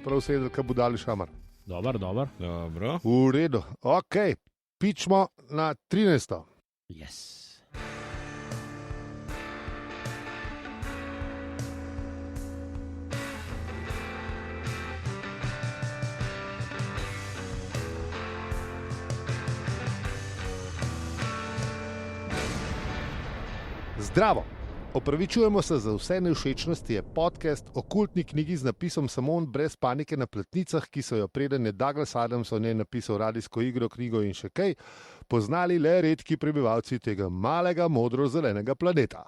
prav sedel, kaj bo dali šamar. Dobro. V redu, ok, pičmo na 13. Yes. Zdravo! Opravičujemo se za vse nevšečnosti, je podcast o kultni knjigi z napisom Samon brez panike na platnicah, ki so jo preden je Douglas Adams o njej napisal radijsko igro, knjigo in še kaj, poznali le redki prebivalci tega malega modro-zelenega planeta.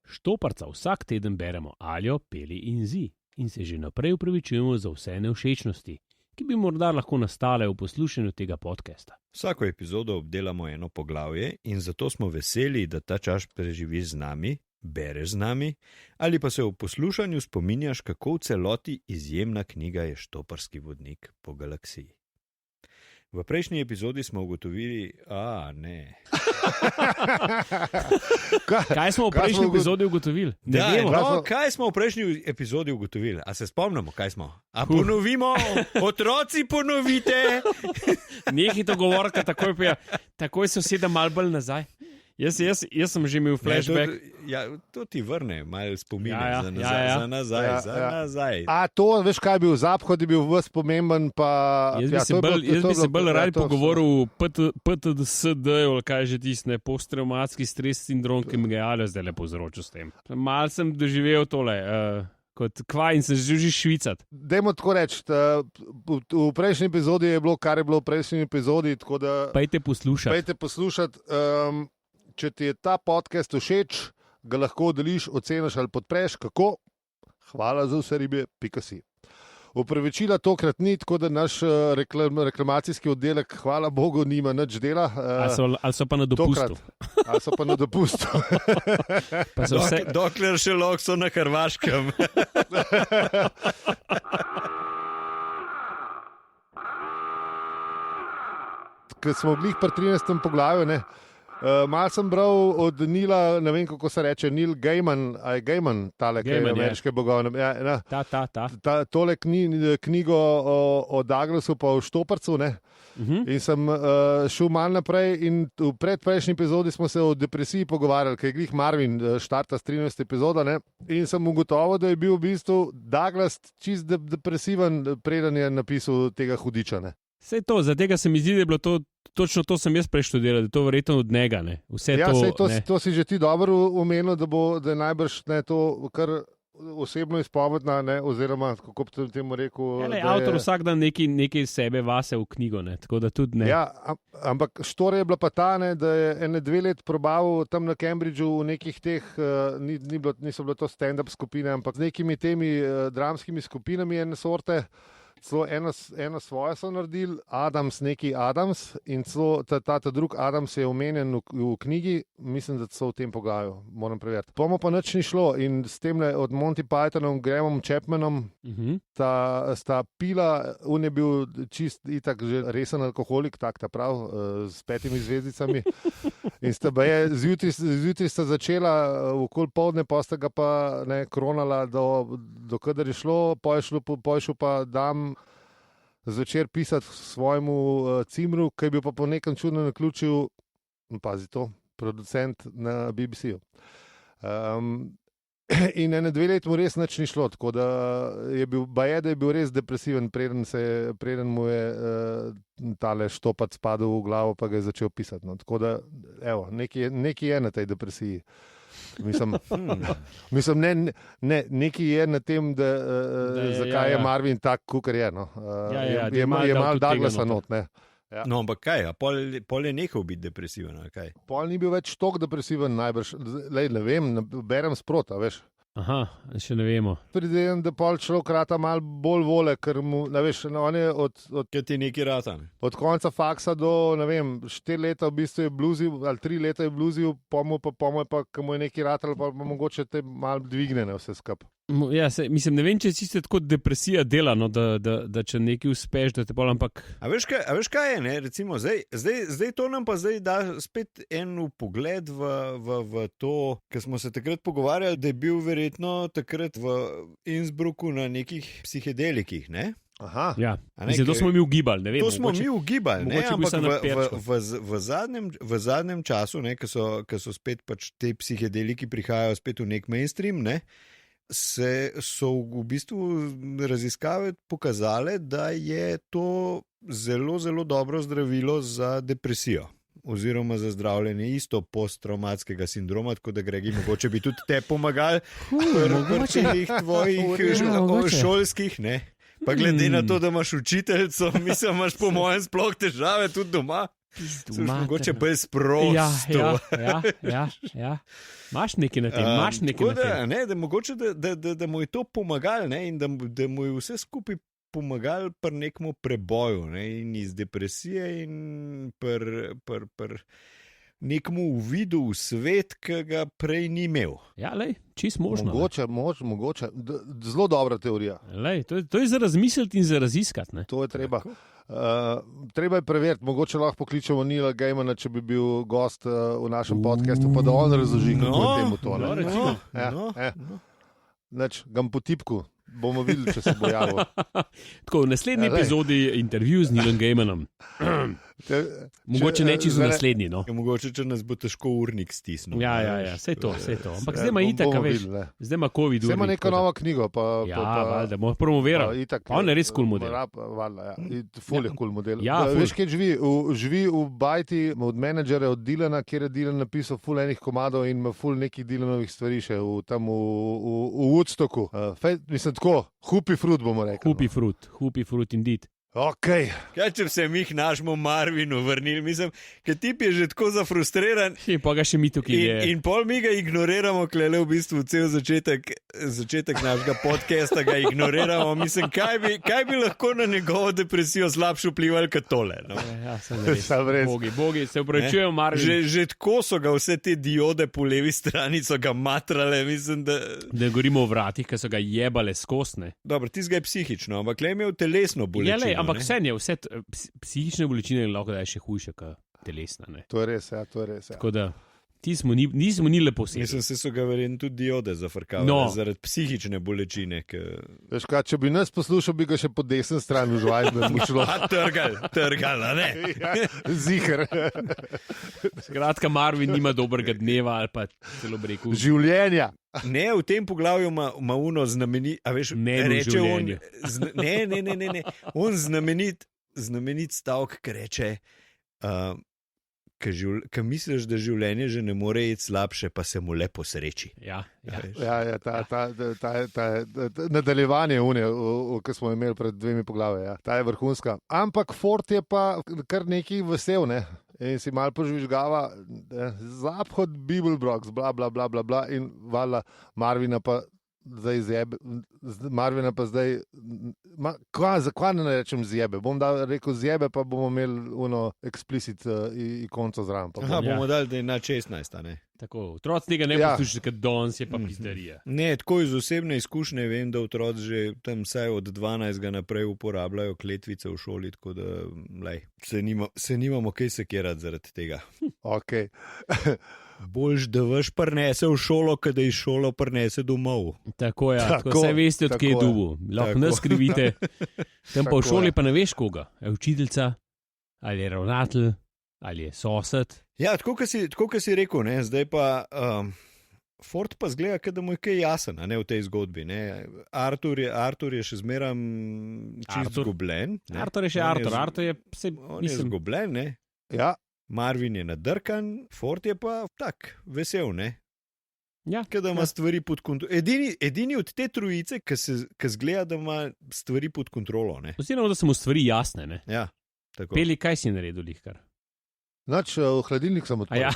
Štoparca vsak teden beremo Aljo, Peli in Zi in se že naprej opravičujemo za vse nevšečnosti, ki bi morda lahko nastale v poslušanju tega podcasta. Vsako epizodo obdelamo eno poglavje in zato smo veseli, da ta čas preživiš z nami, bereš z nami ali pa se v poslušanju spominjaš, kako v celoti izjemna knjiga je Štoparski vodnik po galaksiji. V prejšnji epizodi smo ugotovili, Kaj smo v prejšnji epizodi ugotovili? Kaj smo v prejšnji epizodi ugotovili? A se spomnimo, kaj smo? A ponovimo, otroci ponovite! Nehajte govoriti, takoj se usedem malo bolj nazaj. Jaz sem že imel flashback. To ti vrne malo spomine za nazaj. A to, veš kaj je bil Zaphod, je bil vse pomemben, pa... Jaz bi se bolj rad pogovoril o PTSD-ju, ali kaj že tisne, posttraumatski stres sindrom, ki mi ga je Aljo zdaj lepo povzročil s tem. Mal sem doživel tole, kot kva in se že švicati. Dajmo tako reči, v prejšnji epizodi je bilo, kar je bilo v prejšnji epizodi, tako da... Pejte poslušati. Če ti je ta podcast všeč, ga lahko deliš, oceniš ali podpreš, kako? Hvala za vse ribe, .si. Opravičila tokrat ni, tako da naš reklamacijski oddelek, hvala Bogu, nima nič dela. Ali so pa na dopustu. Ali so pa na dopustu. Dokler še lahko so na Hrvaškem. Ker smo bili pri 13. poglavju, ne? Mal sem bral od Nila, ne vem kako se reče, Neil Gaiman, tale, ki je ameriške bogovne. Tole knjigo o Douglasu pa o Štoparcu, ne? In sem šel mal naprej in v predprejšnji epizodi smo se o depresiji pogovarjali, ker je glih Marvin štarta s 13. epizoda, ne? In sem ugotovil, da je bil v bistvu Douglas čist depresiven, preden je napisal tega hudiča, ne? Sej to, za tega se mi zdi, da je bilo to, točno to sem jaz preštudiral, da je to verjetno od njega, ne. To si že ti dobro omenil, da je najbrž ne, to kar osebno izpovedna, ne, oziroma, kako bi temu rekel... Avtor vsak dan nekaj sebe vase v knjigo, ne, tako da tudi ne. Ja, ampak štora je bila pa ta, ne, da je 1-2 let probaval tam na Cambridgeu v nekih teh, niso bilo to stand-up skupine, ampak z nekimi temi dramskimi skupinami ene sorte. Celo eno svoje so naredili, neki Adams, in celo ta drug Adams je omenjen v knjigi, mislim, da so v tem poglavju, moram preveriti. Pomo pa nič ni šlo in s tem od Monty Pythonom, Grahamom Chapmanom, sta pila, on je bil čist itak že resen alkoholik, tak ta prav, s 5 zvezdicami. In sta zjutraj sta začela, okoli poldne, pa sta ga pa ne, kronala, do kadar je šlo, pa je šel pa dam zvečer pisati svojemu cimru, ki je bil pa po nekem čudnem naključju, pazi to, producent na BBC-ju. In 1-2 let mu res nič ni šlo, tako da je bil res depresiven, preden mu je tale Štopac spadal v glavo, pa ga je začel pisati. No. Tako da, evo, nekaj je na tej depresiji. Mislim, nekaj je na tem, zakaj je Marvin tak, kakor je. No. Je malo Douglasa not, ne. Ja. No, ampak kaj, pol je nehal biti depresiven, ali kaj? Pol ni bil več toliko depresiven, najbrž, ne vem, berem sprota, veš. Aha, še ne vemo. Predvidevam, da pol človek rata malo bolj vole, ker mu, ne veš, on je Kaj ti neki rata? Od konca faksa do, ne vem, 4 leta v bistvu je bluzil, ali 3 leta je bluzil, pomo je pa, ko mu je neki ratal, pa mogoče te malo dvigne, ne, vse skup. Ja, mislim, ne vem, če si tako depresija dela, no, da če nekaj uspeš, da te bolj, ampak. A veš kaj je, ne? Recimo, zdaj to nam pa zdaj da spet en pogled v to, ker smo se takrat pogovarjali, da je bil verjetno takrat v Innsbrucku na nekih psihedelikih, ne? Aha. Ja, mislim, to smo mi ugibali, ne vem. To smo mi ugibali, ne? Ampak v zadnjem času, ne, ko so spet pač te psihedeliki prihajajo spet v nek mainstream, ne? So v bistvu raziskave pokazale, da je to zelo, zelo dobro zdravilo za depresijo oziroma za zdravljenje isto posttraumatskega sindroma, tako da Gregi, mogoče bi tudi te pomagali pri tvojih šolskih, ne? Pa glede na to, da imaš učiteljico, mislim, imaš po mojem sploh težave tudi doma. Mogoče bolj sprosto. Ja. Imaš nekaj na tem, imaš nekaj na tem. Ne, da mogoče, da mu je to pomagalo, ne, in da mu je vse skupaj pomagalo pri nekmu preboju, ne, in iz depresije in pri nekmu uvidu v svet, ki ga prej ni imel. Ja, lej, čist možno. Mogoče. Zelo dobra teorija. Lej, to je za razmisliti in za raziskati, ne. To je treba. Treba je preveriti, mogoče lahko pokličemo Neila Gaimana, če bi bil gost v našem podcastu, pa da on razloži, kako je temu to. Nač, ga po tipku, bomo videli, če se bo javil. Tako, v naslednji epizodi intervju z Neilom Gaimanom. Mogoče neči za naslednji, no. Mogoče, če nas bo težko urnik stisnil. Ja, vse to. Ampak zdaj ima itak, veš, zdaj ima COVID. Zdaj ima neko novo knjigo. Da bomo promovirali. On je res cool model. Ful je cool model. Ja, veš, kje živi v bajti od menedžera, od Dylana, kjer je Dylan napisal ful enih komadov in ima ful nekih Dylanovih stvari še tam v Woodstocku. Mislim tako, Hupi Fruit bomo rekli. Hupi Fruit indeed. Okay. Kaj, če bi se mi k našemu Marvinu vrnili, mislim, ker tip je že tako zafrustriran. In pa ga še mi tukaj je. In pol mi ga ignoriramo, klele v bistvu cel začetek našega podcasta ga ignoriramo. Mislim, kaj bi lahko na njegovo depresijo slabše vplivali kot tole. No? Ja, sem res. Bogi, se upravičujem, Marvin. Že tako so ga vse te diode po levi strani so ga matrale, mislim, da... Da govorimo o vratih, ki so ga jebale skosne. Dobro, tisti ga je psihično, ampak le imel telesno bolečino. Ampak vse psihične bolečine lahko da je še hujše kot telesna. Ne? To je res, ja. Tako da nismo ni lepo sedeli. Mislim, se so ga verjetno tudi diode zafrkavali zaradi psihične bolečine. Veš kaj, če bi nas poslušal, bi ga še po desni strani užval, da bi šlo. Trgal, a ne? Ziher. Skratka, Marvin nima dobrega dneva ali pa celo breku. Življenja. Ne, v tem poglavju ima uno znamenit, a veš, reče on, ne, on znamenit stavek, ki reče, ki misliš, da življenje že ne more iti slabše, pa se mu le posreči. Ja, nadaljevanje une, ki smo imeli pred 2 poglavji, ja. Ta je vrhunska. Ampak Ford je pa kar nekaj vesel, ne? In si malo požvižgava, Zaphod, Bibelbrox, bla, bla, bla, bla, bla, in valjda Marvina pa zdaj zjebe. Marvina pa zdaj, zakaj ne rečem zjebe? Bom rekel zjebe, pa bomo imeli uno explicit ikonco zraven. Bomo dali, da je na 16, ne? Tako, otroci tega ne poslušajo, ker danes je pa pizderija. Ne, tako iz osebne izkušnje vem, da otroci že tam vsaj od 12 naprej uporabljajo kletvice v šoli, tako da se nimamo kaj sekirati zaradi tega. Ok. Boljš, da vaš prnese v šolo, kad da iz šolo prnese domov. Tako je, vse veste, od kje je dubu. Lahko nas krivite. Tam pa v šoli pa ne veš koga. Je učiteljica, ali je ravnatelj, ali je sosed. Ja, tako kot si rekel, ne, zdaj pa Ford pa zgleda, da mu je kaj jasen, a ne v tej zgodbi. Ne. Artur je še zmeram čist zgubljen. Artur je še Artur. On je zgubljen, ne. Ja. Marvin je nadrkan, Ford je pa tak, vesel, ne? Ja. Kada ima stvari pod kontrolo. Edini od te trojice, ki zgleda, da ima stvari pod kontrolo, ne? Oziroma, da so mu stvari jasne, ne? Ja, tako. Peli, kaj si naredil, lihkar? Noč, v hladilnik sem odprl. Ja,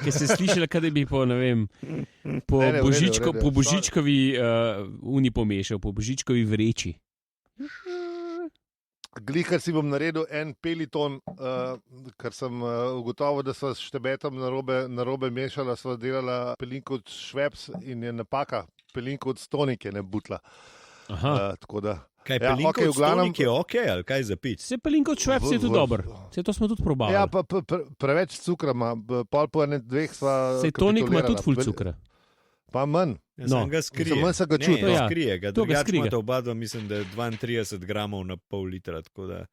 ki si slišala, kada bi po, ne vem, po Božičkovi uni pomešal, po Božičkovi vreči. Glihar si bom naredil en peliton, ker sem ugotovil, da sva s Štebetom narobe mešala, sva delala pelinko od Šveps in je napaka, pelinko od Stonik je ne butla. Tako da. Kaj pelinko od Stonik je ok, ali kaj za pič? Se pelinko od Šveps je tudi dober. Se to smo tudi probali. Ja, pa preveč cukra ima, pol po ene dveh sva. Se tonik ima tudi ful cukra. Pa manj. Sam ga skrije. Manj se ga čuti. Ne, skrije ga. Drugače imata oba dva, mislim, da je 32 gramov na pol litra, tako da...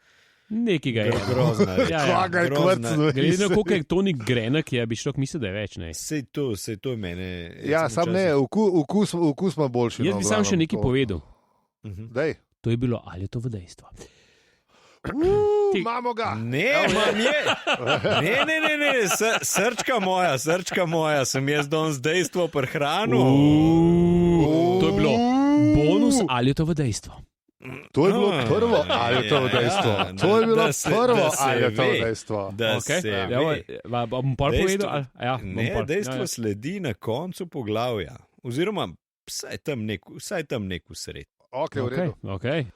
Nekaj ga je. Grozna. Kvaga je kvrcno. Glede na koliko je tonik grenek, je bi štok mislil, da je več, ne? Sej to je mene... Ja, sam ne, okus ima boljši. Jaz bi sam še nekaj povedal. Dej. To je bilo, ali je to v dejstvo? Imamo ga! Ne, srčka moja, sem jaz danes dejstvo prehranil. To je bilo bonus, ali je to v dejstvo? To je bilo prvo, ali je to v dejstvo? To je bilo prvo, ali je to v dejstvo? Bom pol povedal? Ne, dejstvo sledi na koncu poglavja. Oziroma, vsaj tam nek usred. Ok, v redu. Okay.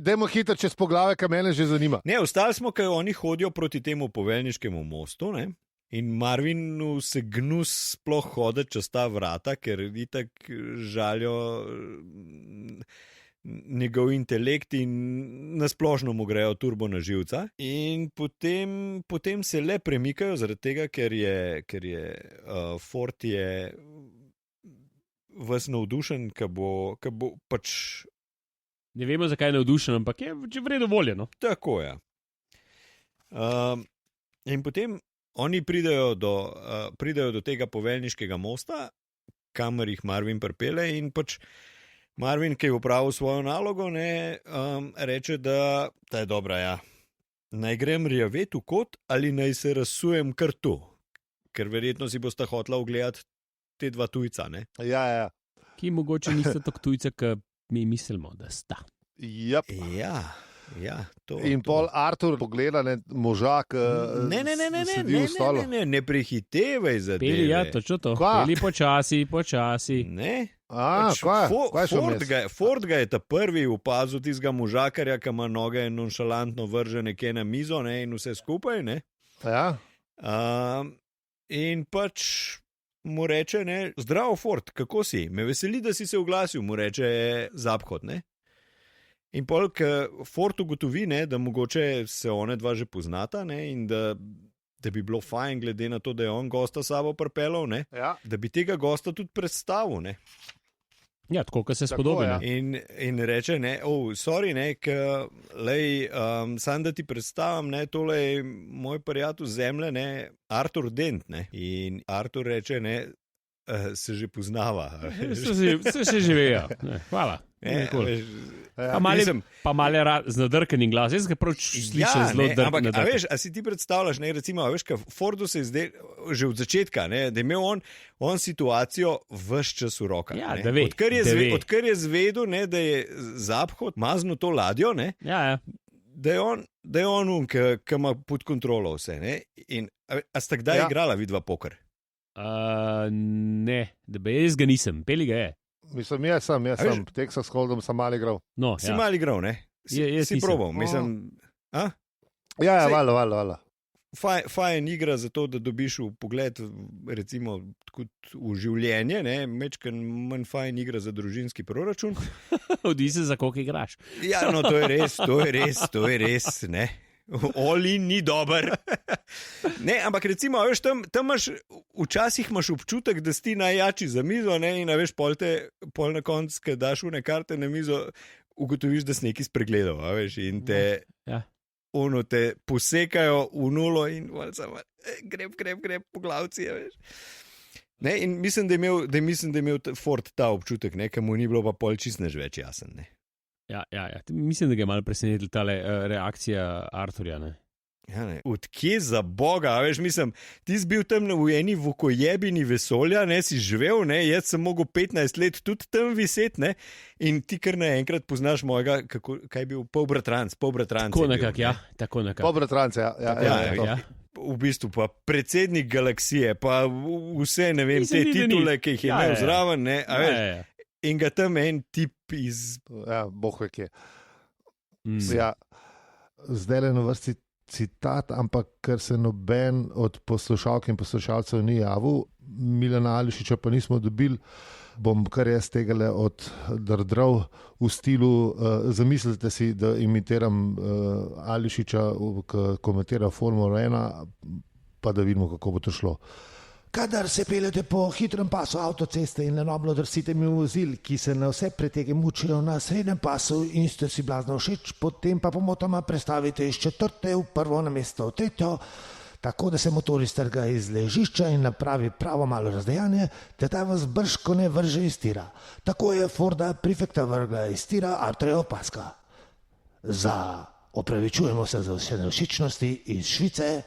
Dajmo hitro čez poglavje, kar mene že zanima. Ne, ostali smo, ker oni hodijo proti temu poveljniškemu mostu, ne? In Marvinu se gnus sploh hoditi čez ta vrata, ker itak žalijo njegov intelekt in nasplošno mu grejo turbo na živca. In potem se le premikajo, zaradi tega, ker je Ford je ves navdušen, ker bo pač. Ne vemo, zakaj je navdušen, ampak je vredno voljeno. Tako je. In potem oni pridejo do tega poveljniškega mosta, kamor jih Marvin pripelje in pač Marvin, ki je opravil svojo nalogo, reče, da je dobra, ja. Naj grem rjavet v kot ali naj se razsujem kar tu, ker verjetno si bosta hotla ogledati te dva tujca, ne? Ja. Ki mogoče nista tako tujca, kot mi mislimo, da sta. Yep. Ja, to. In pol Artur pogleda moža, ki sedi v stolu. Ne prehitevaj zadeve. Peli, ja, točno to. Peli počasi. Ne. Ford ga je ta prvi opazil tistega možakarja, ki ima noge nonšalantno vržene nekje na mizo, ne, in vse skupaj, ne. Ja. In pač mu reče, ne, zdravo Ford, kako si? Me veseli, da si se oglasil, mu reče Zaphod, ne. In pol, ko Ford ugotovi, ne, da mogoče se one dva že poznata, ne, in da bi bilo fajn, glede na to, da je on gosta sabo pripeljal, ne, da bi tega gosta tudi predstavil, ne. Ja, tako, kot se spodobi. Ja. In reče, ne, sorry, ne, sam da ti predstavim, ne, tole je moj prijatelj zemlje, ne, Artur Dent, ne. In Artur reče, ne, se že poznava. Se že živejo. Hvala. Pa malo z nadrkanim glasom. Jaz ga prav slišim zelo nadrkan. Ampak, a veš, a si ti predstavljaš, ne, recimo, a veš, ka Fordu se je zdaj, že od začetka, ne, da je imel on situacijo ves čas v rokah. Ja, ne. da ve. Odkar je zvedel, ne, da je Zaphod maznil to ladjo, ne, da je on ki ima pod kontrolo vse. Ne. In, a sta kdaj igrala vidva poker? Ne, da bi jaz ga nisem, Peli ga je. Mislim, jaz sem, Texas Hold'em sem mal igral. No, si mal igral, ne? Si probal, mislim. Ja, valjda. Fajn igra za to, da dobiš v pogled, recimo, v življenje, ne? Mečken manj fajn igra za družinski proračun. Odvisno, za koliko igraš. Ja, no, to je res, ne? Oli ni dober. Ne, ampak recimo, veš, tam včasih imaš občutek, da si najjači za mizo, ne, in veš, pol na koncu, ko daš une karte na mizo, ugotoviš, da si nekaj spregledal, veš, in te posekajo v nulo in greb po glavci, veš. Ne, in mislim, da je imel Ford ta občutek, ne, ker mu ni bilo pa pol čist več jasen, ne. Ja. Mislim, da ga je malo presenetila ta reakcija Arturja, ne. Ja, ne. Odkje za Boga, veš, mislim, ti si bil tam v eni vukojebini vesolja, ne, si živel, ne, jaz sem mogel 15 let tudi tam viseti, ne, in ti kar naenkrat poznaš mojega, kaj je bil, polbratranc. Tako nekako, ja, tako nekako. Polbratranc, ja. V bistvu pa predsednik galaksije, pa vse, ne vem, te titule, ki jih je imel zraven, ne, a veš. In ga tam en tip iz... Ja, boh ve kje. Ja. zdaj le na vrsti citat, ampak ker se noben od poslušalk in poslušalcev ni javil, Milana Ališiča pa nismo dobili, bom kar jaz tega oddrdral v stilu, zamislite si, da imitiram Ališiča, ki komentira Formulo 1, pa da vidimo, kako bo to šlo. Kadar se peljete po hitrem pasu avtoceste in nenoblo drsite mi vozil, ki se na vse pretege mučijo na srednjem pasu in ste si blazno všeč, potem pa pomotoma prestavite iz 4. v 1. na mesto v 3., tako da se motor iztrga iz ležišča in napravi pravo malo razdejanje, te ta vas brško ne vrže iz tira. Tako je Forda Prefecta vrgla iz tira Arturja Opaska. Opravičujemo se za vse nevšečnosti iz Švice,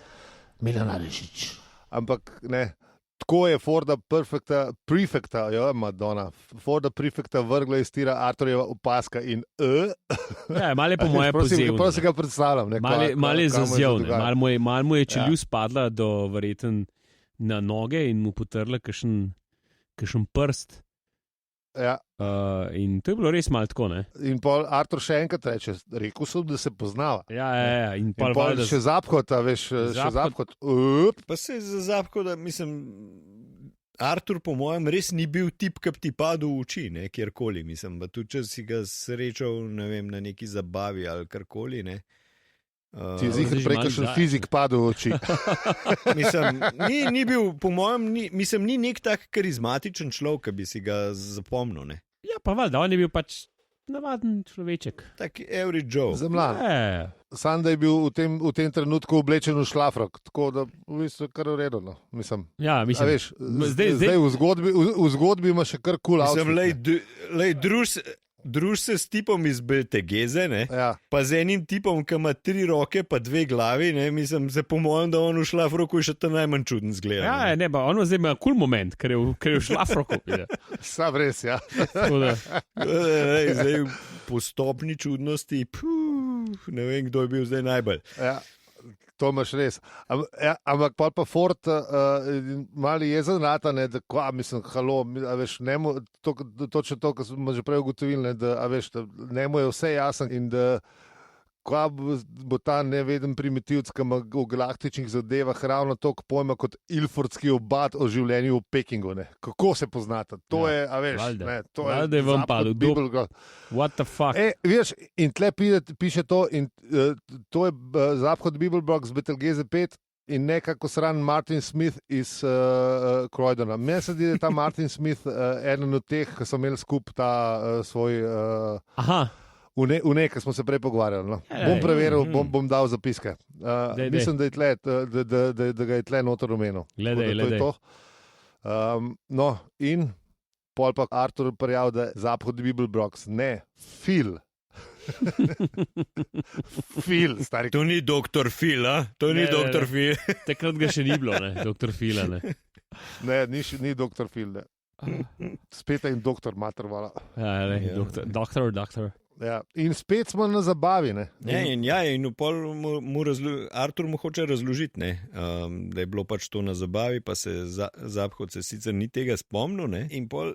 Milan Ališič. Ampak ne, tako je Forda Prefecta, Madonna, Forda Prefecta vrgla iz tira Arturja Opaska in Ja, malo je po moje pozivno. Prosim, si ga predstavljam. Malo je zazjel, malo mu je čelju spadla do verjeten na noge in mu potrla kakšen prst. Ja. In to je bilo res malo tako, ne? In pol Artur še enkrat reče, rekel sem, da se poznava. Ja. In pol še zapkot, veš, še zapkot. Pa se za zapkot, da mislim, Artur po mojem res ni bil tip, ki bi ti padel v oči, ne, kjerkoli, mislim, pa tudi če si ga srečal, ne vem, na neki zabavi ali karkoli, ne. Ti je zihar prej kakšen fizik padel v oči. Mislim, ni bil, po mojem, ni nek tak karizmatičen človek, ki bi si ga zapomnil, ne. Ja, pa valjda, on je bil pač navaden človeček. Tak average Joe. Zemljan. Sam, da je bil v tem trenutku oblečen v šlafrok, tako da v bistvu kar v redu, no. Mislim. Ja, mislim. A veš, zdaj v zgodbi ima še kar cool outfit. Mislim, druž se s tipom iz Beltegeze, ne? Ja. Pa z enim tipom, ki ima 3 roke pa 2 glavi, ne? Mislim, se po mojem, da on v šlafroku še to najmanj čuden zgleda. Ja, ne, pa ono zdaj ima cool moment, ker je v šlafroku. Sam res, ja. Zdaj po stopni čudnosti, ne vem, kdo je bil zdaj najbolj. Ja. To imaš res. Ampak pa Ford mali jezen rata, da mislim, halo, veš, točno to, kar smo že prej ugotovili, da njemu je vse jasno in da kva bo ta neveden primitivc, ki ima v galaktičnih zadevah ravno toliko pojma kot Ilfordski obad o življenju v Pekingu. Ne. Kako se poznata? To je, Valde je vam padel. What the fuck? Veš, in tle piše to, in to je Zapad Bibelbrock z Betelgeze 5 in nekako sran Martin Smith iz Croydona. Meni se zdi, da je ta Martin Smith eden od teh, ki so imeli skup ta svoj... V nekaj smo se prej pogovarjali. No. Bom preveril, bom dal zapiske. Mislim, da ga je tle noter omenil. Gledaj. No, in pol pa Artur prijavil, da je Zapad Bibelbrock. Ne, Phil. Phil, stari. To ni doktor Phil, a? To ni doktor Phil. Takrat ga še ni bilo, ne, doktor Phila, ne. Ne, ni doktor Phil, ne. Spet je in doktor mater, vala. Doktor. Ja. In spet smo na zabavi. Ne? In Artur mu hoče razložiti, da je bilo pač to na zabavi, pa se Zapad se sicer ni tega spomnil. Ne? In pol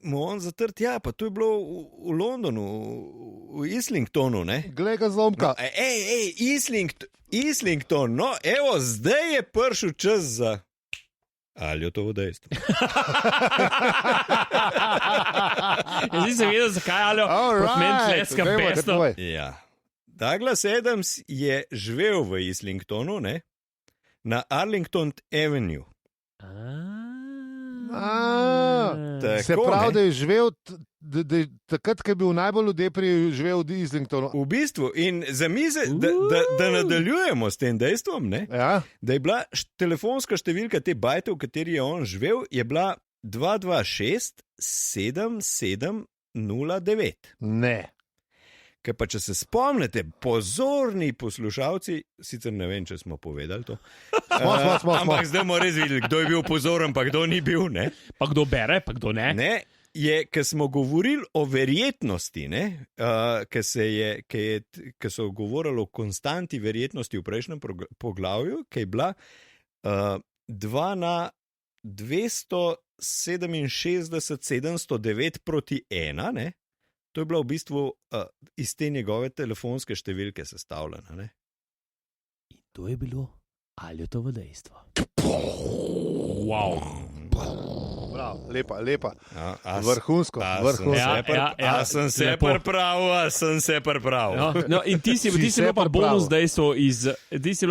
mu on zatrt, pa to je bilo v Londonu, v Islingtonu. Glej ga zlomka. Islington, no, evo, zdaj je prišel čas za... Ali je to v dejstvu? Jaz nisem vedel, zakaj ali meni tleska pesto. Ja. Douglas Adams je živel v Islingtonu, ne? Na Arlington Avenue. Se pravi, da je živel takrat, ko je bil najbolj v Depri, živel v Islingtonu. V bistvu, in da nadaljujemo s tem dejstvom, ne? Ja. Da je bila telefonska številka te bajte, v kateri je on živel, je bila 226 7709. Ne. Ker pa če se spomnite, pozorni poslušalci, sicer ne vem, če smo povedali to, ampak zdaj bomo res videli, kdo je bil pozoren, pa kdo ni bil, ne? Pa kdo bere, pa kdo ne? Ne, je, ker smo govorili o verjetnosti, ne, ker so govorili o konstanti verjetnosti v prejšnjem poglavju, ki je bila 2 na 267 709 proti 1, ne? To je bila v bistvu iz te njegove telefonske številke sestavljena. Ne? To je bilo Aljotovo dejstvo. Wow. Prav, lepa. A Vrhunsko. sem se pripravil. No, in ti si bilo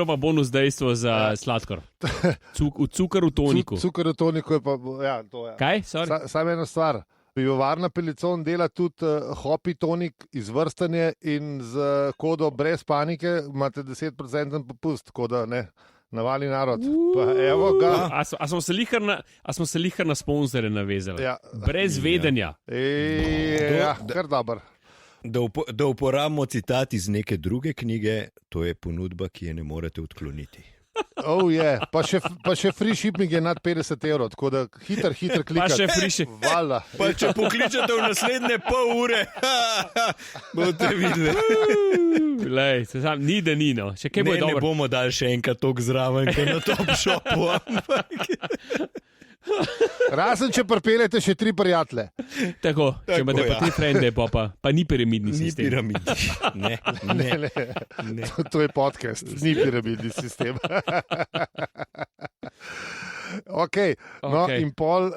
pa bonus dejstvo za sladkor. Cukor v toniku. Cukor v toniku je pa, ja, to je. Kaj? Samo ena stvar. Pivovarna Pelicon dela tudi hopi tonik izvrstanje in z kodo brez panike imate 10% popust, tako da ne. Navali narod. Pa evo ga. A smo se lihar na sponzore navezali? Ja. Brez vedenja. Ja, kar dober. Da uporabimo citat iz neke druge knjige, to je ponudba, ki je ne morete odkloniti. Pa še free shipping je nad 50 €, tako da hiter klikati. Pa še free shipping. Vala. Pa če pokličete v naslednje pol ure, boste videli. Lej, ni da ni, no. Še kaj bo dobro. Ne bomo dali še enkrat tok zraven, kot na Top Shopu. Razen, če pripeljete še 3 prijatelje. Tako, če imate pa 3 frende, pa ni piramidni sistem. Ni piramidni. Ne. To je podcast, ni piramidni sistem. Okay. In pol,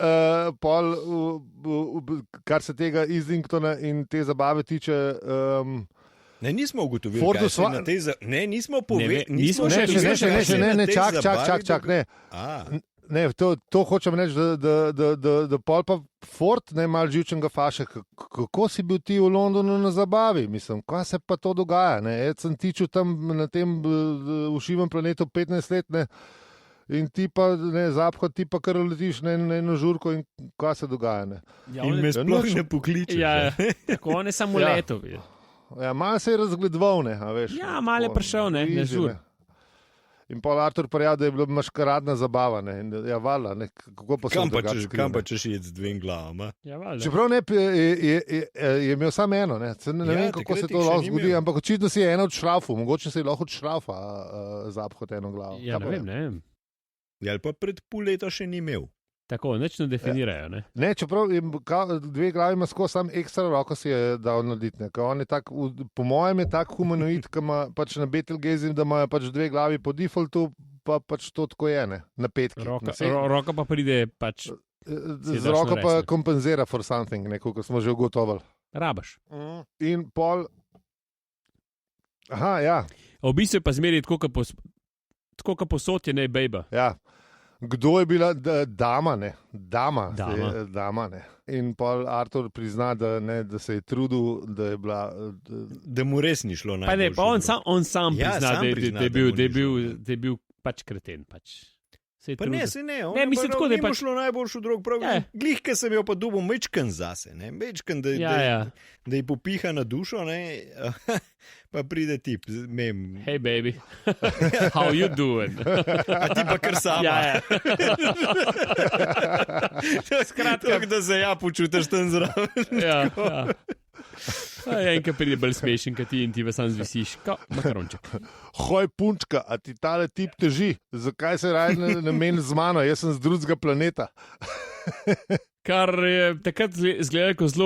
kar se tega Islingtona in te zabave tiče. Ne, nismo ugotovili, kaj se na tej nismo povedali. Ne, čak, ne. Ne, to hočem reči, da pol pa Ford ne mal živčnega faša. Kako si bil ti v Londonu na zabavi? Mislim, kaj se pa to dogaja? Ne? Jaz sem tičil tam na tem ušivem planetu 15 let, ne? In ti pa, ne, zaphod, ti pa kar letiš na eno žurko in kaj se dogaja? Ne? Ja, in me sploh ne pokličeš. Ja, tako on je samo letov. Ja, malo se je razgledoval, ne, a veš. Ja, malo je prišel, ne žur. In pol Artur prijavil, da je bila maškaradna zabava. Ne? In, ja, vala, ne? Kako pa kam pa češ jeti z 2 glavama? Ja, čeprav ne, je imel samo eno. Ne vem, kako se to lahko zgodi, ampak očitno si je eno od šrafov. Mogoče se je lahko od šrafa zaphod eno glavo. Ja, ne vem, ne. Ja, ali pa pred pol leta še ni imel. Tako, neč ne definirajo, ne? Ne, čeprav 2 glavi ima skozi sam ekstra roko si je dal narediti. On je tak, po mojem je tak humanoid, ki ima pač na Betelgeuse, da imajo pač 2 glavi po defaultu, pa pač to tako je, ne? Na petki. Roka pa pride pač... Z roko pa kompenzira for something, neko, ko smo že ugotovili. Rabaš. In pol... Aha, ja. V bistvu je pa zmeri tako, kot posod je, ne, bejba. Ja. Kdo je bila dama, ne? Dama. Ne? In pol Artur prizna, da se je trudil, da je bila... Da mu res ni šlo najbolj. Pa on sam prizna, da je bil pač kreten. Pa ne, se ne. Ne, mislim tako, da je pač... šlo najboljšo drog prav. Glih, ki sem jo pa dobil mečken zase, ne? Mečken, da je popiha na dušo, ne? Pa pride tip, mem. Hey baby, how you doing? A ti pa kar sama. Ja. Skratka, da se ja počutiš tam zraven. Ja. Enkrat pride bolj smešen, kot ti in ti vas sam zvisiš. Makaronček. Hoj punčka, a ti tale tip teži? Zakaj se raje na meni z mano? Jaz sem z drugega planeta. Kar je takrat izgledalo kot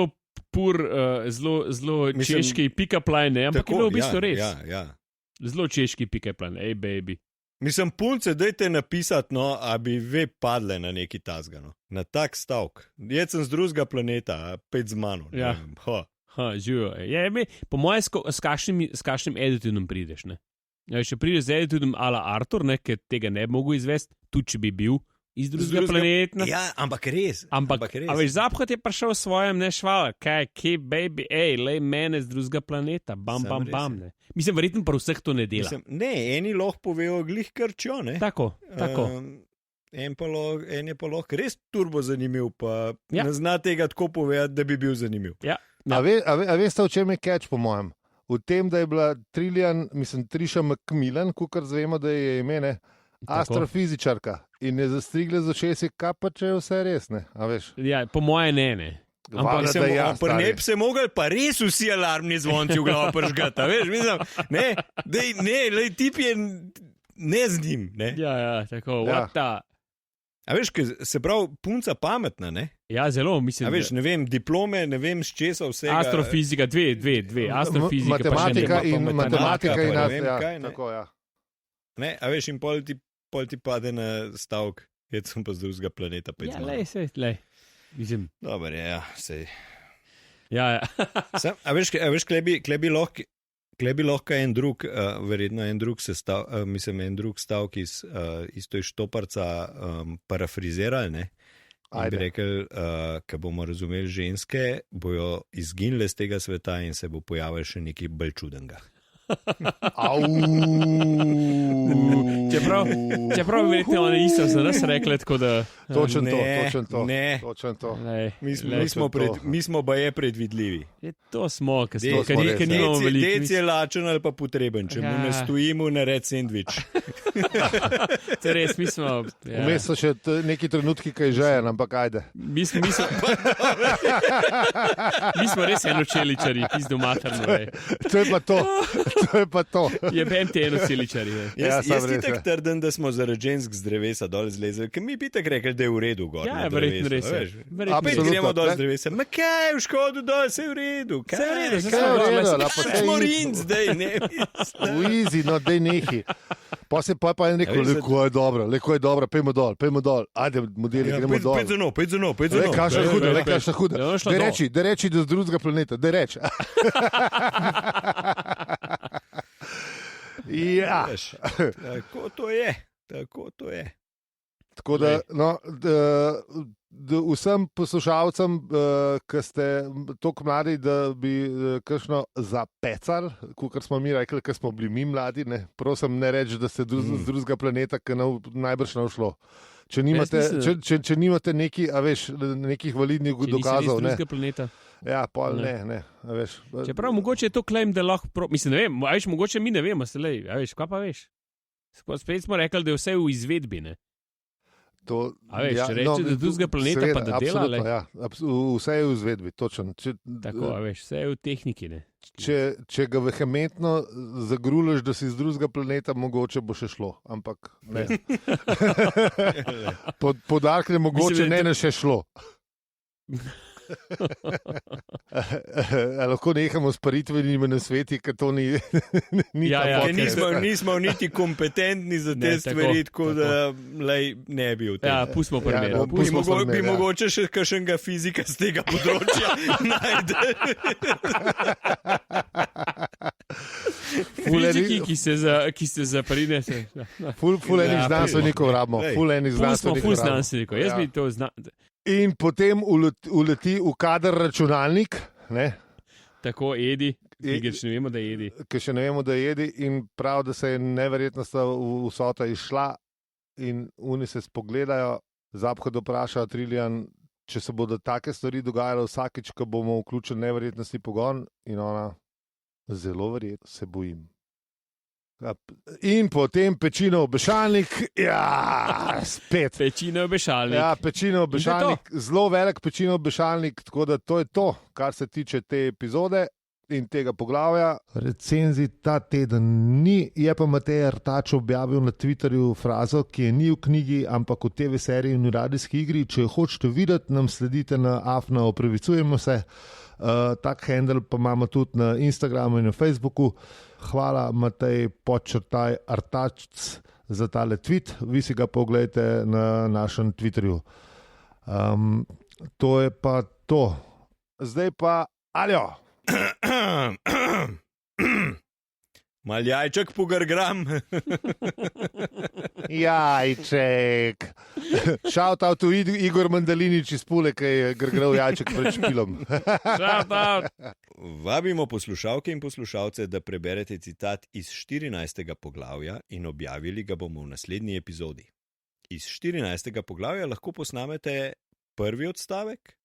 zelo zelo češki pick-up line, ampak je bilo v bistvu res. Ja. Zelo češki pick-up line, hey baby. Mislim, punce, dajte napisati, no, a bi ve padle na neki tasgano. Na tak stavk. Jaz sem z drugega planeta, pet z mano. Ja. Živijo. Po mojem, s kakšnim attitudom prideš, ne? Ja, če prideš z attitudom ala Artur, ne, ker tega ne bi mogel izvesti, tudi če bi bil iz drugega planeta. Ja, ampak res. Ampak res. A veš, Zapad je prišel v svojem, ne, švala, kaj, baby, lej mene z drugega planeta, bam, ne. Mislim, verjetno pa vseh to ne dela. Ne, eni lahko povejo glih krčjo, ne. Tako. En je pa lahko res turbo zanimiv, pa ne zna tega tako povedati, da bi bil zanimiv. Ja. A veste, v čem je catch, po mojem? V tem, da je bila Trisha McMillan, kukar zvemo, da je imene, astrofizičarka in je zastrigla z očesi, kaj pa če je vse res, ne? A veš? Ja, po moje ne. Ampak pri bi se mogli pa res vsi alarmni zvonci v glavo pržgati, veš, mislim, lej, tip je ne z njim, ne? Ja, tako, what the... A veš, se pravi, punca pametna, ne? Ja, zelo, mislim. A veš, ne vem, diplome, ne vem, z česa vsega. Astrofizika, dve. Astrofizika, matematika in ne vem kaj, tako, ja. Ne, a veš, in pol ti pade na stavek, jaz sem pa z drugega planeta. Ja, lej. Mislim. Dobar je, ja, sej. Ja. A veš, kle bi lahko en drug, verjetno en drug stavek iz toj štoparca parafrizirali, ne? In bi rekel, ko bomo razumeli ženske, bojo izginile z tega sveta in se bo pojavil še nekaj bolj čudenega. Čeprav verjetno oni isto za nas rekli, tako da... Točno to. Mi smo baje predvidljivi. To smo, ker nimamo veliko. Dec je lačen ali pa potreben, če mu ne stojimo, nared sendvič. To res, mi smo... Vmes so še neki trenutki, kaj že je, ampak ajde. Mi smo res enočeličari, pizdo materno. To je pa to. Jebem te enoceličari. Jaz ti tak trden, da smo zaradi žensk z drevesa dol zlezeli, ker mi bi tak rekli, da je v redu gor. Ja, verjetno res. Apet gremo dol z drevesa. Ma kaj, v škodu dol, vse je v redu. Vse je v redu. Smo rinc, dej, ne. V easy, no, dej nehi. Pa je rekel, leko je dobro, pejmo dol. Ajde, modeli, gremo dol. Pejt za no. Kaša huda. Dej reči, da z drugega planeta, dej reči. Ja. Tako to je. Tako da, vsem poslušalcem, ki ste toliko mladi, da bi kakšno zapecali, kot smo mi rekli, ker smo bili mi mladi, ne? Prosim, ne reči, da ste z drugega planeta, ki najbrž ne ušlo. Če nimate nekih validnih dokazov. Če nisi planeta. Ja, pol ne. Veš. Čeprav mogoče je to claim, da lahko... Mislim, ne vem, mogoče mi ne vemo, kaj pa veš? Spet smo rekli, da je vse v izvedbi, ne? Če reče, da je drugega planeta, seveda, pa da dela. Ja, vse je v izvedbi, točno. Tako, vse je v tehniki, ne? Če ga vehementno zagrulaš, da si z drugega planeta, mogoče bo še šlo, ampak ne. Podarek je mogoče ne še šlo. Lahko nehamo s paritvenimi nasveti, ker to ni nismo niti kompetentni za te stvari, tako da ne bi v tem. Ja, pustimo primer. Bi mogoče še kakšnega fizika z tega področja najde. Fiziki, ki se zaprine. Ful enih znanstvenikov rabimo. Ful znanstvenikov. Jaz bi to znal. In potem uleti v kader računalnik. Ne? Tako, Edi, ki še ne vemo, da je Edi. Ki še ne vemo, da je Edi in prav, da se je neverjetna vsota izšla in oni se spogledajo, Zapad vpraša Trillian, če se bodo take stvari dogajale vsakič, ko bomo vključili neverjetnostni pogon in ona, zelo verjetno se bojim. In potem pečino obešalnik, ja, spet. Pečino obešalnik. Ja, pečino obešalnik, zelo velik pečino obešalnik, tako da to je to, kar se tiče te epizode in tega poglavja. Recenzij ta teden ni, je pa Matej Artač objavil na Twitterju frazo, ki je ni v knjigi, ampak v TV seriji in v radijski igri. Če jo hočete videti, nam sledite na Afna, opravičujemo se. Tak handle pa imamo tudi na Instagramu in na Facebooku. Hvala, Matej Artač, za tale tweet. Vi si ga pogledajte na našem Twitterju. To je pa to. Zdaj pa, aljo! Mal jajček pogargram. Jajček. Shout out to Igor Mandalinič iz Pule, ki je grgral jajček pred špilom. Shout out. Vabimo poslušalke in poslušalce, da preberete citat iz 14. poglavja in objavili ga bomo v naslednji epizodi. Iz 14. poglavja lahko posnamete prvi odstavek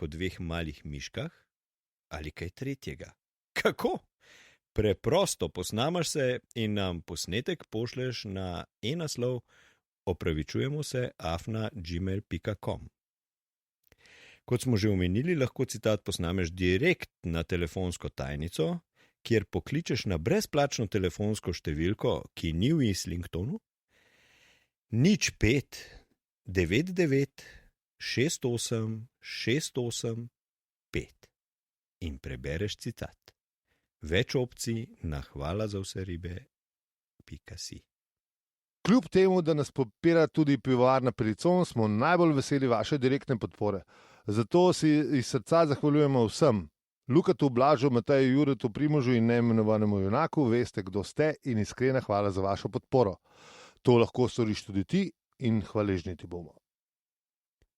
o dveh malih miškah ali kaj tretjega. Kako? Preprosto posnamaš se in nam posnetek pošleš na e-naslov opravičujemo se @gmail.com. Kot smo že omenili, lahko citat posnameš direkt na telefonsko tajnico, kjer pokličeš na brezplačno telefonsko številko, ki ni v Islingtonu, 05 99 68 68 5 in prebereš citat. Več opcij na hvala za vse ribe piva.si. Kljub temu, da nas podpira tudi pivovarna Pericon, smo najbolj veseli vaše direktne podpore. Zato si iz srca zahvaljujemo vsem. Lukatu, Blažu, Mateju, Juretu, Primožu in neimenovanemu junaku, veste, kdo ste in iskrena hvala za vašo podporo. To lahko storiš tudi ti in hvaležni ti bomo.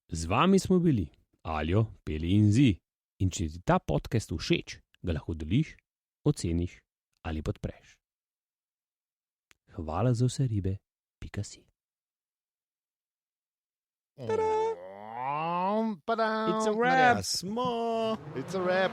Z vami smo bili Aljo, Peli in Zi. In če ti ta podcast všeč, ga lahko deliš, oceniš ali podpreš. Hvala za vse ribe. .si. It's a wrap. Smo. It's a wrap.